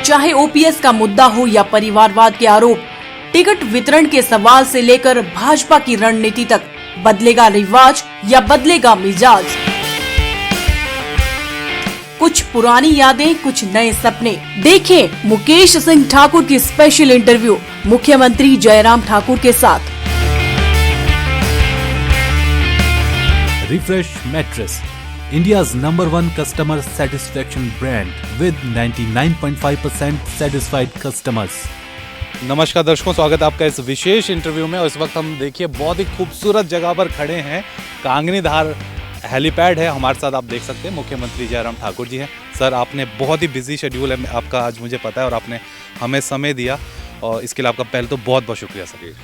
चाहे ओपीएस का मुद्दा हो या परिवारवाद के आरोप, टिकट वितरण के सवाल से लेकर भाजपा की रणनीति तक, बदलेगा रिवाज या बदलेगा मिजाज। कुछ पुरानी यादें, कुछ नए सपने। देखें मुकेश सिंह ठाकुर की स्पेशल इंटरव्यू मुख्यमंत्री जयराम ठाकुर के साथ। Refresh Mattress, India's #1 customer satisfaction brand with 99.5% satisfied customers. नमस्कार दर्शकों, स्वागत है आपका इस विशेष इंटरव्यू में। और इस वक्त हम देखिए बहुत ही खूबसूरत जगह पर खड़े हैं। कांगनी धार हेलीपैड है, हमारे साथ आप देख सकते हैं मुख्यमंत्री जयराम ठाकुर जी हैं। सर, आपने बहुत ही बिजी शेड्यूल है आपका आज, मुझे पता है, और आपने हमें समय दिया और इसके लिए आपका पहले तो बहुत बहुत शुक्रिया सर।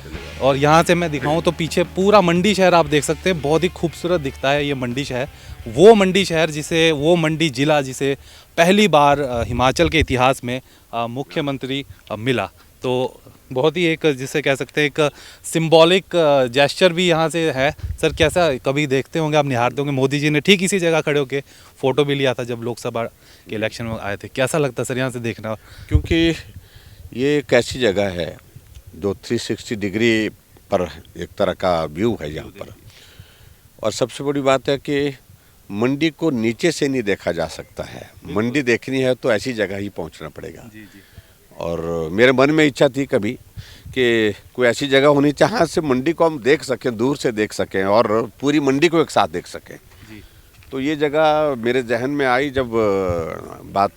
और यहाँ से मैं दिखाऊं तो पीछे पूरा मंडी शहर आप देख सकते हैं, बहुत ही खूबसूरत दिखता है ये मंडी शहर। वो मंडी शहर जिसे, वो मंडी जिला जिसे पहली बार हिमाचल के इतिहास में मुख्यमंत्री मिला, तो बहुत ही एक, जिसे कह सकते हैं, एक सिंबॉलिक जेस्चर भी यहाँ से है। सर, कैसा, कभी देखते होंगे आप, निहारते होंगे, मोदी जी ने ठीक इसी जगह खड़े होकर फ़ोटो भी लिया था जब लोकसभा के इलेक्शन में आए थे। कैसा लगता है सर यहाँ से देखना? क्योंकि ये एक ऐसी जगह है जो 360 डिग्री पर एक तरह का व्यू है यहाँ पर। और सबसे बड़ी बात है कि मंडी को नीचे से नहीं देखा जा सकता है। मंडी देखनी है तो ऐसी जगह ही पहुँचना पड़ेगा। और मेरे मन में इच्छा थी कभी कि कोई ऐसी जगह होनी चाहिए जहाँ से मंडी को हम देख सकें, दूर से देख सकें और पूरी मंडी को एक साथ देख सकें। तो ये जगह मेरे जहन में आई जब बात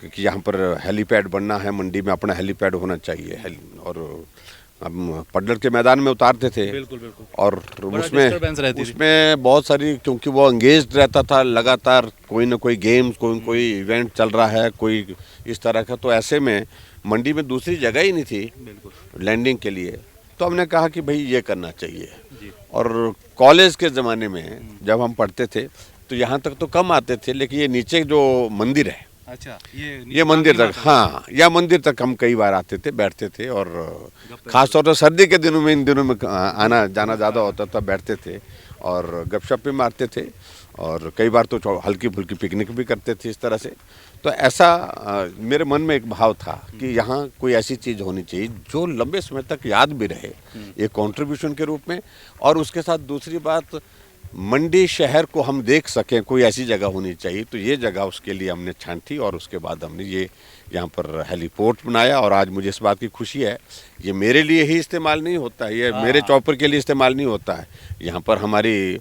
कि यहाँ पर हेलीपैड बनना है, मंडी में अपना हेलीपैड होना चाहिए। और हम पडलर के मैदान में उतारते थे। बिल्कुल। और उसमें बहुत सारी, क्योंकि वो एंगेज्ड रहता था लगातार, कोई ना कोई गेम्स, कोई इवेंट चल रहा है, कोई इस तरह का। तो ऐसे में मंडी में दूसरी जगह ही नहीं थी लैंडिंग के लिए। तो हमने कहा कि भाई ये करना चाहिए। और कॉलेज के ज़माने में जब हम पढ़ते थे तो यहाँ तक तो कम आते थे, लेकिन ये नीचे जो मंदिर है, अच्छा, ये मंदिर तक, हाँ, या मंदिर तक हम कई बार आते थे, बैठते थे। और ख़ास तौर पर सर्दी के दिनों में, इन दिनों में आना जाना ज़्यादा होता था, बैठते थे और गपशप भी मारते थे। और कई बार तो हल्की फुल्की पिकनिक भी करते थे इस तरह से। तो ऐसा मेरे मन में एक भाव था कि यहाँ कोई ऐसी चीज़ होनी चाहिए जो लंबे समय तक याद भी रहे, एक कंट्रीब्यूशन के रूप में। और उसके साथ दूसरी बात, मंडी शहर को हम देख सकें, कोई ऐसी जगह होनी चाहिए। तो ये जगह उसके लिए हमने छांटी और उसके बाद हमने ये यहाँ पर हेलीपोर्ट बनाया। और आज मुझे इस बात की खुशी है, ये मेरे लिए ही इस्तेमाल नहीं होता है, ये मेरे चॉपर के लिए इस्तेमाल नहीं होता है। यहाँ पर हमारी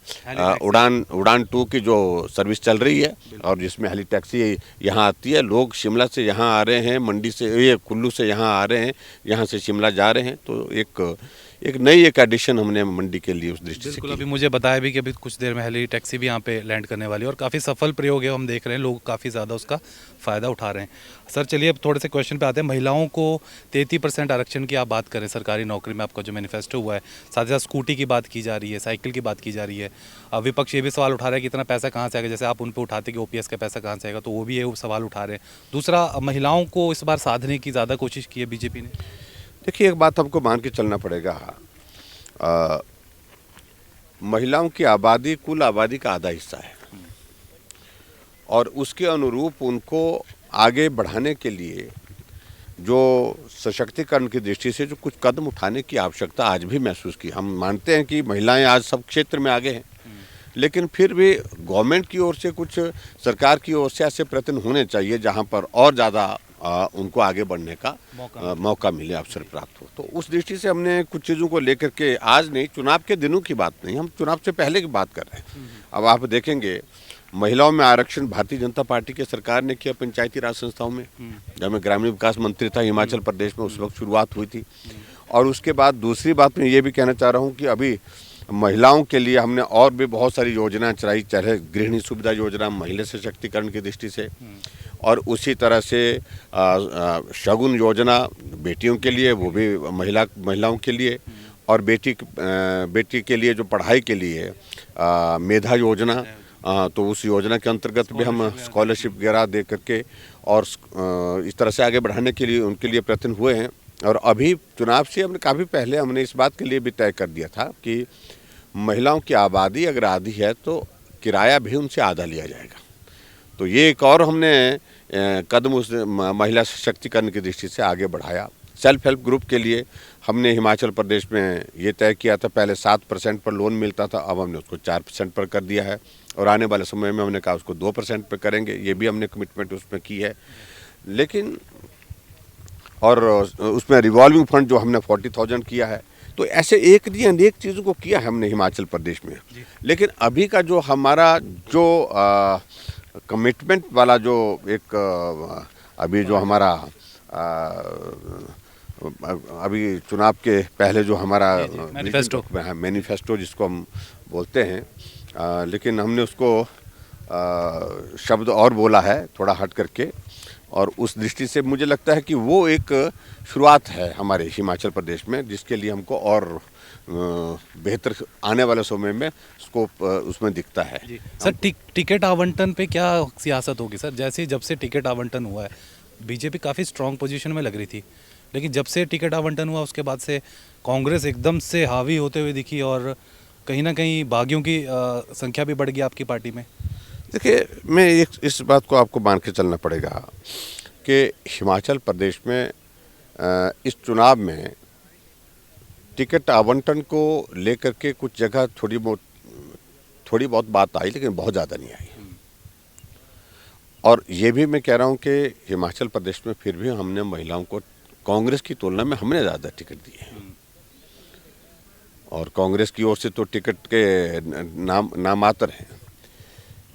उड़ान 2 की जो सर्विस चल रही है और जिसमें हेली टैक्सी यहाँ आती है। लोग शिमला से यहाँ आ रहे हैं, मंडी से, ये कुल्लू से यहाँ आ रहे हैं, यहाँ से शिमला जा रहे हैं। तो एक नई एडिशन हमने मंडी के लिए उस दृष्टि से। अभी मुझे बताया भी कि अभी कुछ देर में हेली टैक्सी भी यहाँ पे लैंड करने वाली है और काफ़ी सफल प्रयोग है, हम देख रहे हैं, लोग काफ़ी ज़्यादा उसका फ़ायदा उठा रहे हैं। सर, चलिए अब थोड़े से क्वेश्चन पे आते हैं। महिलाओं को 33% आरक्षण की आप बात करें सरकारी नौकरी में, आपका जो मैनिफेस्टो हुआ है, साथ ही साथ स्कूटी की बात की जा रही है, साइकिल की बात की जा रही है। विपक्ष ये भी सवाल उठा रहा है कि इतना पैसा कहाँ से आएगा, जैसे आप उन पर उठाते कि ओपीएस का पैसा कहाँ से आएगा, तो वो भी ये सवाल उठा रहे हैं। दूसरा, महिलाओं को इस बार साधने की ज़्यादा कोशिश की है बीजेपी ने। देखिए, एक बात हमको मान के चलना पड़ेगा, महिलाओं की आबादी कुल आबादी का आधा हिस्सा है। और उसके अनुरूप उनको आगे बढ़ाने के लिए जो सशक्तिकरण की दृष्टि से जो कुछ कदम उठाने की आवश्यकता आज भी महसूस की। हम मानते हैं कि महिलाएं आज सब क्षेत्र में आगे हैं, लेकिन फिर भी गवर्नमेंट की ओर से, कुछ सरकार की ओर से ऐसे प्रयत्न होने चाहिए जहां पर और ज़्यादा उनको आगे बढ़ने का मौका मिले, अवसर प्राप्त हो। तो उस दृष्टि से हमने कुछ चीज़ों को लेकर के, आज नहीं, चुनाव के दिनों की बात नहीं, हम चुनाव से पहले की बात कर रहे हैं। अब आप देखेंगे, महिलाओं में आरक्षण भारतीय जनता पार्टी की सरकार ने किया पंचायती राज संस्थाओं में, जब मैं ग्रामीण विकास मंत्री था हिमाचल प्रदेश में, उस वक्त शुरुआत हुई थी। और उसके बाद दूसरी बात मैं ये भी कहना चाह रहा हूँ कि अभी महिलाओं के लिए हमने और भी बहुत सारी योजनाएं चलाई, चाहे गृहिणी सुविधा योजना, महिला सशक्तिकरण की दृष्टि से, और उसी तरह से शगुन योजना बेटियों के लिए, वो भी महिलाओं के लिए, और बेटी के लिए जो पढ़ाई के लिए मेधा योजना, तो उस योजना के अंतर्गत भी हम स्कॉलरशिप वगैरह दे करके और इस तरह से आगे बढ़ाने के लिए उनके लिए प्रयत्न हुए हैं। और अभी चुनाव से हमने काफ़ी पहले हमने इस बात के लिए भी तय कर दिया था कि महिलाओं की आबादी अगर आधी है तो किराया भी उनसे आधा लिया जाएगा। तो ये एक और हमने कदम उस महिला सशक्तिकरण की दृष्टि से आगे बढ़ाया। सेल्फ हेल्प ग्रुप के लिए हमने हिमाचल प्रदेश में ये तय किया था, पहले 7% पर लोन मिलता था, अब हमने उसको 4% पर कर दिया है और आने वाले समय में हमने कहा उसको 2% पर करेंगे। ये भी हमने कमिटमेंट उसमें की है। लेकिन और उसमें रिवॉल्विंग फंड जो हमने 40,000 किया है। तो ऐसे एक नहीं अनेक चीज़ों को किया है हमने हिमाचल प्रदेश में। लेकिन अभी का जो हमारा जो कमिटमेंट वाला जो एक अभी जो हमारा अभी चुनाव के पहले जो हमारा मैनिफेस्टो जिसको हम बोलते हैं, लेकिन हमने उसको शब्द और बोला है थोड़ा हट करके, और उस दृष्टि से मुझे लगता है कि वो एक शुरुआत है हमारे हिमाचल प्रदेश में, जिसके लिए हमको और बेहतर आने वाले समय में स्कोप उसमें दिखता है। सर टिकट आवंटन पे क्या सियासत होगी सर? जैसे जब से टिकट आवंटन हुआ है बीजेपी काफ़ी स्ट्रांग पोजीशन में लग रही थी, लेकिन जब से टिकट आवंटन हुआ उसके बाद से कांग्रेस एकदम से हावी होते हुए दिखी और कहीं ना कहीं बागियों की संख्या भी बढ़ गई आपकी पार्टी में। देखिए, मैं इस बात को आपको मान के चलना पड़ेगा कि हिमाचल प्रदेश में इस चुनाव में टिकट आवंटन को लेकर के कुछ जगह थोड़ी बहुत बात आई, लेकिन बहुत ज़्यादा नहीं आई। और ये भी मैं कह रहा हूँ कि हिमाचल प्रदेश में फिर भी हमने महिलाओं को कांग्रेस की तुलना में हमने ज़्यादा टिकट दिए हैं। और कांग्रेस की ओर से तो टिकट के नामात्र हैं,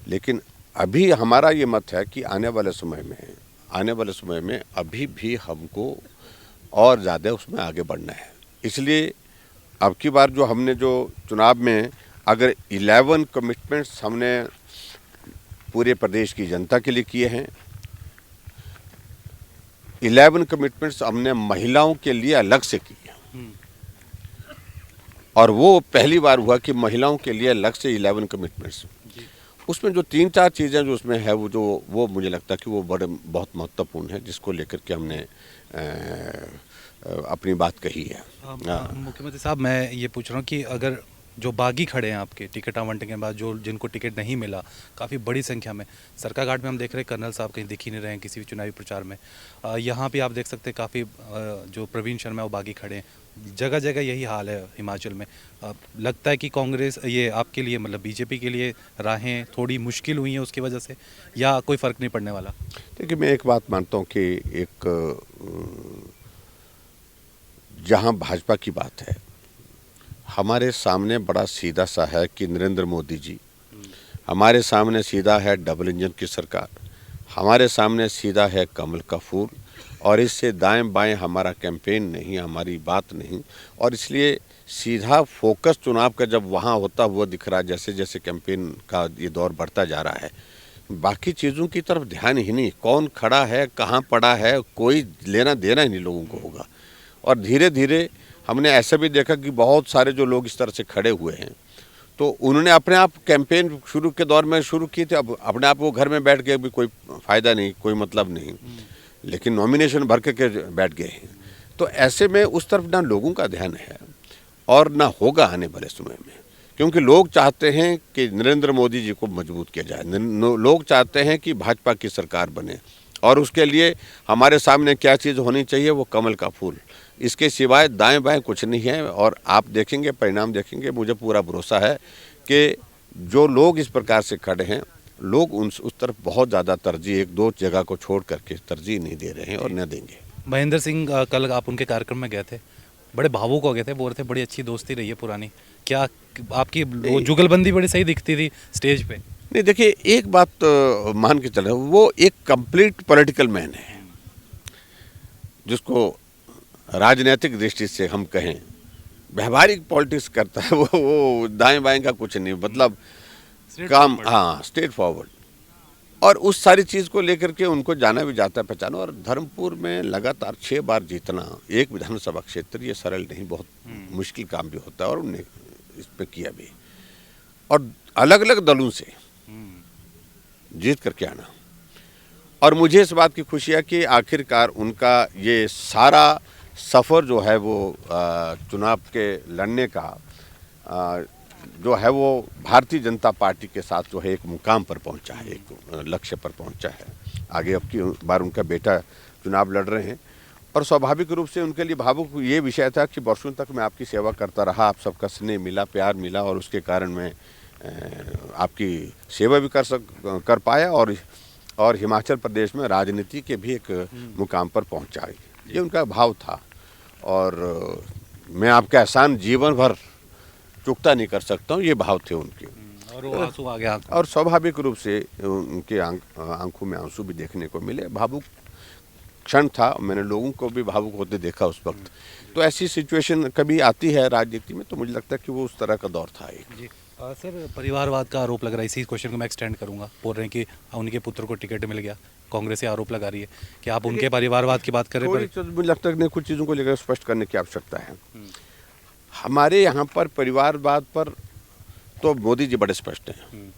लेकिन अभी हमारा ये मत है कि आने वाले समय में अभी भी हमको और ज़्यादा उसमें आगे बढ़ना है। इसलिए अब की बार जो हमने जो चुनाव में अगर 11 कमिटमेंट्स हमने पूरे प्रदेश की जनता के लिए किए हैं, 11 कमिटमेंट्स हमने महिलाओं के लिए अलग से किए हैं। और वो पहली बार हुआ कि महिलाओं के लिए अलग से 11 कमिटमेंट्स। उसमें जो 3-4 चीज़ें जो उसमें है वो मुझे लगता है कि वो बहुत महत्वपूर्ण है, जिसको लेकर के हमने अपनी बात कही है। मुख्यमंत्री साहब, मैं ये पूछ रहा हूँ कि अगर जो बागी खड़े हैं आपके टिकट आवंटन के बाद, जो जिनको टिकट नहीं मिला काफ़ी बड़ी संख्या में, सरकाघाट में हम देख रहे हैं कर्नल साहब कहीं दिख ही नहीं रहे हैं किसी भी चुनावी प्रचार में। यहाँ पे आप देख सकते हैं काफ़ी जो प्रवीण शर्मा है वो बागी खड़े हैं। जगह जगह यही हाल है हिमाचल में। लगता है कि कांग्रेस ये आपके लिए मतलब बीजेपी के लिए राहें थोड़ी मुश्किल हुई हैं उसकी वजह से, या कोई फ़र्क नहीं पड़ने वाला? देखिए, मैं एक बात मानता हूँ कि एक जहाँ भाजपा की बात है, हमारे सामने बड़ा सीधा सा है कि नरेंद्र मोदी जी, हमारे सामने सीधा है डबल इंजन की सरकार, हमारे सामने सीधा है कमल का फूल, और इससे दाएं बाएं हमारा कैंपेन नहीं, हमारी बात नहीं। और इसलिए सीधा फोकस चुनाव का जब वहाँ होता हुआ दिख रहा है, जैसे जैसे कैंपेन का ये दौर बढ़ता जा रहा है, बाकी चीज़ों की तरफ ध्यान ही नहीं, कौन खड़ा है, कहाँ पड़ा है, कोई लेना देना ही नहीं लोगों को होगा। और धीरे धीरे हमने ऐसा भी देखा कि बहुत सारे जो लोग इस तरह से खड़े हुए हैं, तो उन्होंने अपने आप कैंपेन शुरू के दौर में शुरू की थी, अब अपने आप वो घर में बैठ गए, भी कोई फ़ायदा नहीं, कोई मतलब नहीं, लेकिन नॉमिनेशन भर के बैठ गए हैं। तो ऐसे में उस तरफ ना लोगों का ध्यान है और ना होगा आने वाले समय में, क्योंकि लोग चाहते हैं कि नरेंद्र मोदी जी को मजबूत किया जाए, लोग चाहते हैं कि भाजपा की सरकार बने, और उसके लिए हमारे सामने क्या चीज़ होनी चाहिए, वो कमल का फूल, इसके सिवाय दाएं बाएं कुछ नहीं है। और आप देखेंगे, परिणाम देखेंगे, मुझे पूरा भरोसा है कि जो लोग इस प्रकार से खड़े हैं, लोग उस तरफ बहुत ज़्यादा तरजीह, 1-2 जगह को छोड़ करके तरजीह नहीं दे रहे हैं और न देंगे। महेंद्र सिंह, कल आप उनके कार्यक्रम में गए थे, बड़े भावुक हो गए थे, बोल रहे थे बड़ी अच्छी दोस्ती रही है पुरानी, क्या आपकी वो जुगलबंदी बड़ी सही दिखती थी स्टेज पे? नहीं, देखिए, एक बात मान के चल रहे, वो एक कंप्लीट पॉलिटिकल मैन है, जिसको राजनीतिक दृष्टि से हम कहें व्यवहारिक पॉलिटिक्स करता है, वो दाएं बाएं का कुछ नहीं, मतलब काम, हाँ, स्ट्रेट फॉरवर्ड। और उस सारी चीज़ को लेकर के उनको जाना भी जाता है, पहचाना। और धर्मपुर में लगातार 6 बार जीतना एक विधानसभा क्षेत्र, ये सरल नहीं, बहुत मुश्किल काम भी होता है, और उन्हें इस पर किया भी, और अलग अलग दलों से जीत करके आना। और मुझे इस बात की खुशी है कि आखिरकार उनका ये सारा सफ़र जो है वो चुनाव के लड़ने का जो है वो भारतीय जनता पार्टी के साथ जो है एक मुकाम पर पहुंचा है, एक लक्ष्य पर पहुंचा है। आगे अब की बार उनका बेटा चुनाव लड़ रहे हैं और स्वाभाविक रूप से उनके लिए भावुक ये विषय था कि वर्षों तक मैं आपकी सेवा करता रहा, आप सबका स्नेह मिला, प्यार मिला और उसके कारण मैं आपकी सेवा भी कर पाया और हिमाचल प्रदेश में राजनीति के भी एक मुकाम पर पहुंचा। ये उनका भाव था और मैं आपका एहसान जीवन भर चुकता नहीं कर सकता हूँ, ये भाव थे उनके। और वो आंसू आ गया और स्वाभाविक रूप से उनके आंखों में आंसू भी देखने को मिले। भावुक क्षण था, मैंने लोगों को भी भावुक होते देखा उस वक्त। तो ऐसी सिचुएशन कभी आती है राजनीति में, तो मुझे लगता है कि वो उस तरह का दौर था एक। जी सर, परिवारवाद का आरोप लग रहा है, इसी क्वेश्चन को मैं एक्सटेंड करूंगा। बोल रहे हैं कि उनके पुत्र को टिकट मिल गया, कांग्रेस से आरोप लगा रही है कि आप उनके परिवारवाद की बात कर रहे हैं। मुझे लगता है कि कुछ चीज़ों को लेकर स्पष्ट करने की आवश्यकता है। हमारे यहाँ पर परिवारवाद पर तो मोदी जी बड़े स्पष्ट हैं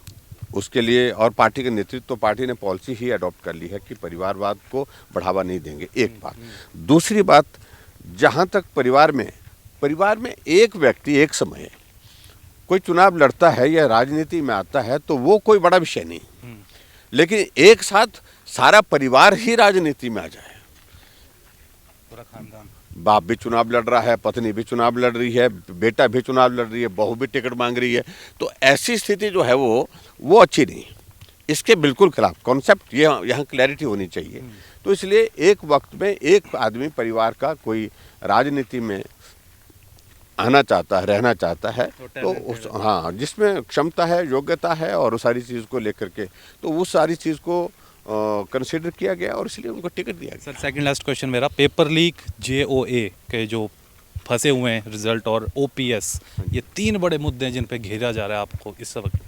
उसके लिए, और पार्टी के नेतृत्व तो पार्टी ने पॉलिसी ही अडॉप्ट कर ली है कि परिवारवाद को बढ़ावा नहीं देंगे, एक बात। दूसरी बात, जहाँ तक परिवार में एक व्यक्ति एक समय कोई चुनाव लड़ता है या राजनीति में आता है तो वो कोई बड़ा विषय नहीं, लेकिन एक साथ सारा परिवार ही राजनीति में आ जाए, पूरा खानदान, बाप भी चुनाव लड़ रहा है, पत्नी भी चुनाव लड़ रही है, बेटा भी चुनाव लड़ रही है, बहू भी टिकट मांग रही है, तो ऐसी स्थिति जो है वो अच्छी नहीं। इसके बिल्कुल खिलाफ कॉन्सेप्ट ये यहाँ क्लैरिटी होनी चाहिए। तो इसलिए एक वक्त में एक आदमी परिवार का कोई राजनीति में आना चाहता है, रहना चाहता है, तो हाँ, जिसमें क्षमता है, योग्यता है और उस सारी चीज़ को लेकर के, तो उस सारी चीज़ को कंसिडर किया गया और इसलिए उनको टिकट दिया गया। सर सेकंड लास्ट क्वेश्चन मेरा, पेपर लीक, JOA के जो फंसे हुए हैं रिजल्ट और OPS, ये 3 बड़े मुद्दे हैं जिन पे घेरा जा रहा है आपको इस वक्त।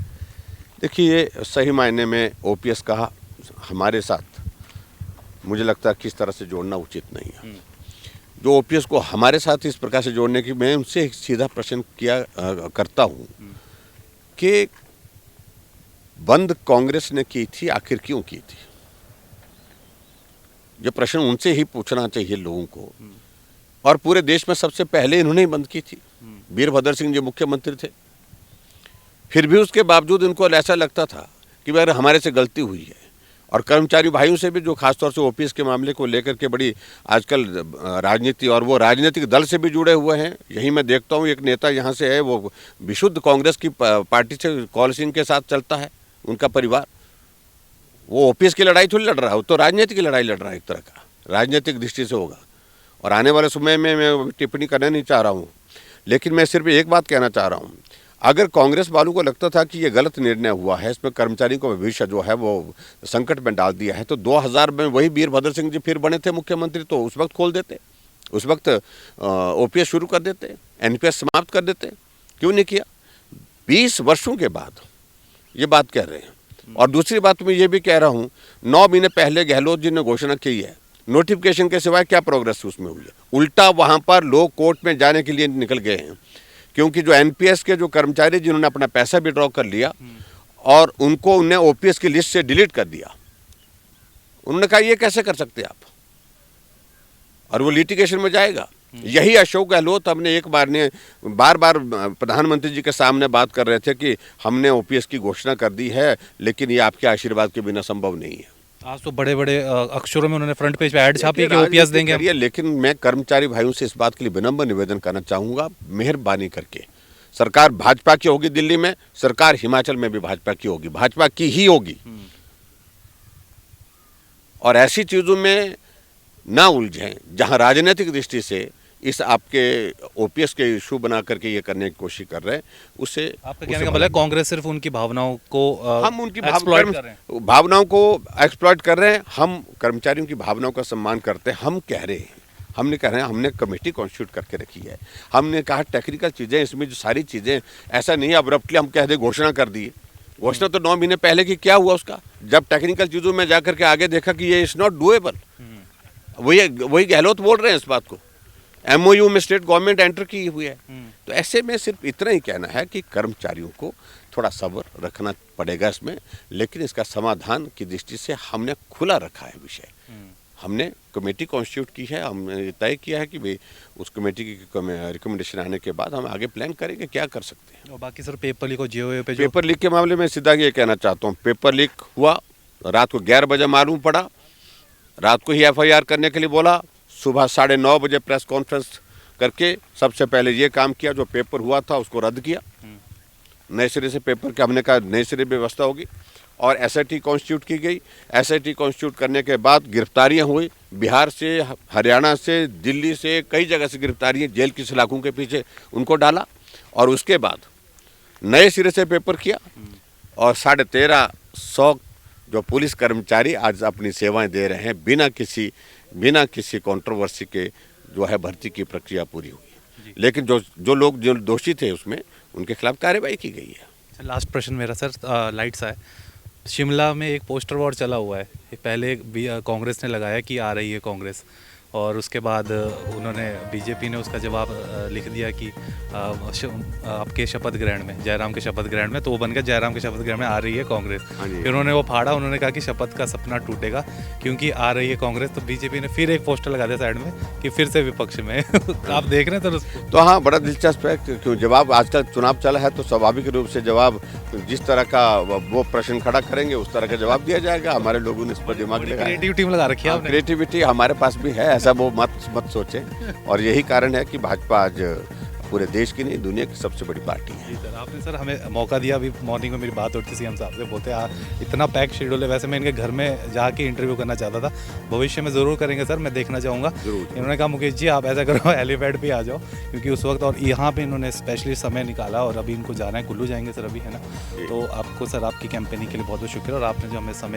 देखिए, ये सही मायने में OPS का हमारे साथ मुझे लगता है कि इस तरह से जोड़ना उचित नहीं है। जो OPS को हमारे साथ इस प्रकार से जोड़ने की, मैं उनसे एक सीधा प्रश्न करता हूँ कि बंद कांग्रेस ने की थी, आखिर क्यों की थी? ये प्रश्न उनसे ही पूछना चाहिए लोगों को। और पूरे देश में सबसे पहले इन्होंने ही बंद की थी। वीरभद्र सिंह जी मुख्यमंत्री थे, फिर भी उसके बावजूद इनको ऐसा लगता था कि अगर हमारे से गलती हुई है, और कर्मचारी भाइयों से भी जो खासतौर से OPS के मामले को लेकर के बड़ी आजकल राजनीति और वो राजनीतिक दल से भी जुड़े हुए हैं। यही मैं देखता हूँ, एक नेता यहाँ से है, वो विशुद्ध कांग्रेस की पार्टी से कौल सिंह के साथ चलता है, उनका परिवार। वो OPS की लड़ाई थोड़ी लड़ रहा है, तो राजनीति की लड़ाई लड़ रहा है, एक तरह का राजनीतिक दृष्टि से होगा। और आने वाले समय में मैं टिप्पणी करना नहीं चाह रहा हूँ, लेकिन मैं सिर्फ एक बात कहना चाह रहा हूँ, अगर कांग्रेस वालों को लगता था कि ये गलत निर्णय हुआ है, इसमें कर्मचारियों का भविष्य जो है वो संकट में डाल दिया है, तो 2000 में वही वीरभद्र सिंह जी फिर बने थे मुख्यमंत्री, तो उस वक्त खोल देते, उस वक्त OPS शुरू कर देते, NPS समाप्त कर देते। क्यों नहीं किया? 20 वर्षों के बाद ये बात कह रहे हैं। और दूसरी बात मैं ये भी कह रहा हूँ, 9 महीने पहले गहलोत जी ने घोषणा की है, नोटिफिकेशन के सिवाय क्या प्रोग्रेस उसमें हुई है? उल्टा वहाँ पर लोग कोर्ट में जाने के लिए निकल गए हैं, क्योंकि जो NPS के जो कर्मचारी जिन्होंने अपना पैसा विड्रॉ कर लिया और उन्हें OPS की लिस्ट से डिलीट कर दिया, उन्होंने कहा ये कैसे कर सकते आप, और वो लिटिगेशन में जाएगा। यही अशोक गहलोत हमने एक बार ने बार प्रधानमंत्री जी के सामने बात कर रहे थे कि हमने OPS की घोषणा कर दी है, लेकिन ये आपके आशीर्वाद के बिना संभव नहीं है। आज तो बड़े बड़े अक्षरों में उन्होंने फ्रंट पेज पे ऐड छापी कि OPS देंगे हम। लेकिन मैं कर्मचारी भाइयों से इस बात के लिए विनम्र निवेदन करना चाहूँगा, मेहरबानी करके, सरकार भाजपा की होगी दिल्ली में, सरकार हिमाचल में भी भाजपा की होगी, भाजपा की ही होगी, और ऐसी चीज़ों में ना उलझें जहां राजनीतिक दृष्टि से इस आपके OPS के इशू बना करके ये करने की कोशिश कर रहे हैं। उससे आपका कहने का मतलब है कांग्रेस सिर्फ उनकी भावनाओं को हम उनकी भावनाओं को एक्सप्लॉइट कर रहे हैं। हम कर्मचारियों की भावनाओं का सम्मान करते हैं। हम कह रहे हैं, हमने कह रहे हैं, हमने कमेटी कॉन्स्टिट्यूट करके रखी है, हमने कहा टेक्निकल चीज़ें, इसमें जो सारी चीज़ें, ऐसा नहीं अब्रप्टली हम कह दे घोषणा कर दी। घोषणा तो 9 महीने पहले की क्या हुआ उसका, जब टेक्निकल चीज़ों में जाकर के आगे देखा कि ये इज़ नॉट डूएबल। वही गहलोत बोल रहे हैं इस बात को, MOU में स्टेट गवर्नमेंट एंटर की हुई है। तो ऐसे में सिर्फ इतना ही कहना है कि कर्मचारियों को थोड़ा सब्र रखना पड़ेगा इसमें, लेकिन इसका समाधान की दृष्टि से हमने खुला रखा है विषय। हमने कमेटी कॉन्स्टिट्यूट की है, हमने तय किया है कि भाई उस कमेटी की रिकमेंडेशन आने के बाद हम आगे प्लान करेंगे क्या कर सकते हैं। और बाकी सर पेपर लीक और JOA पे पेपर लीक के मामले में सीधा ये कहना चाहता हूँ, पेपर लीक हुआ, रात को 11 बजे मालूम पड़ा, रात को ही FIR करने के लिए बोला, सुबह 9:30 बजे प्रेस कॉन्फ्रेंस करके सबसे पहले ये काम किया, जो पेपर हुआ था उसको रद्द किया, नए सिरे से पेपर के हमने कहा नए सिरे व्यवस्था होगी, और SIT कॉन्स्टिट्यूट की गई। SIT कॉन्स्टिट्यूट करने के बाद गिरफ्तारियां हुई, बिहार से, हरियाणा से, दिल्ली से, कई जगह से गिरफ्तारियां, जेल की सलाखों के पीछे उनको डाला, और उसके बाद नए सिरे से पेपर किया, और 1350 जो पुलिस कर्मचारी आज अपनी सेवाएं दे रहे हैं बिना किसी कंट्रोवर्सी के, जो है भर्ती की प्रक्रिया पूरी हुई। लेकिन जो लोग जो दोषी थे उसमें, उनके खिलाफ कार्रवाई की गई है। लास्ट प्रश्न मेरा सर, लाइट्स आए, शिमला में एक पोस्टर वॉर चला हुआ है, पहले कांग्रेस ने लगाया कि आ रही है कांग्रेस, और उसके बाद उन्होंने बीजेपी ने उसका जवाब लिख दिया कि आपके शपथ ग्रहण में, जयराम के शपथ ग्रहण में, तो वो बन गया जयराम के शपथ ग्रहण में आ रही है कांग्रेस। फिर उन्होंने वो फाड़ा, उन्होंने कहा कि शपथ का सपना टूटेगा क्योंकि आ रही है कांग्रेस, तो बीजेपी ने फिर एक पोस्टर लगा दिया साइड में कि फिर से विपक्ष में आप देख रहे हैं सर तो हाँ, बड़ा दिलचस्प है, क्यों जवाब आजकल चुनाव चला है तो स्वाभाविक रूप से जवाब जिस तरह का वो प्रश्न खड़ा करेंगे उस तरह का जवाब दिया जाएगा। हमारे लोगों ने इस पर दिमाग लगाया, क्रिएटिव टीम लगा रखी है, क्रिएटिविटी हमारे पास भी है, ऐसा वो मत सोचे। और यही कारण है कि भाजपा आज पूरे देश की नहीं, दुनिया की सबसे बड़ी पार्टी है। जी सर, आपने सर हमें मौका दिया। अभी मॉर्निंग में मेरी बात होती थी सीएम साहब से, बोलते इतना पैक शेड्यूल है, वैसे मैं इनके घर में जाके इंटरव्यू करना चाहता था, भविष्य में ज़रूर करेंगे सर, मैं देखना चाहूँगा। इन्होंने कहा मुकेश जी आप ऐसा करो हेलीपैड पे आ जाओ, क्योंकि उस वक्त, और यहाँ पे इन्होंने स्पेशली समय निकाला, और अभी इनको जाना है, कुल्लू जाएंगे सर अभी, है ना। तो आपको सर आपकी कैंपेनिंग के लिए बहुत बहुत शुक्रिया, और आपने जो हमें समय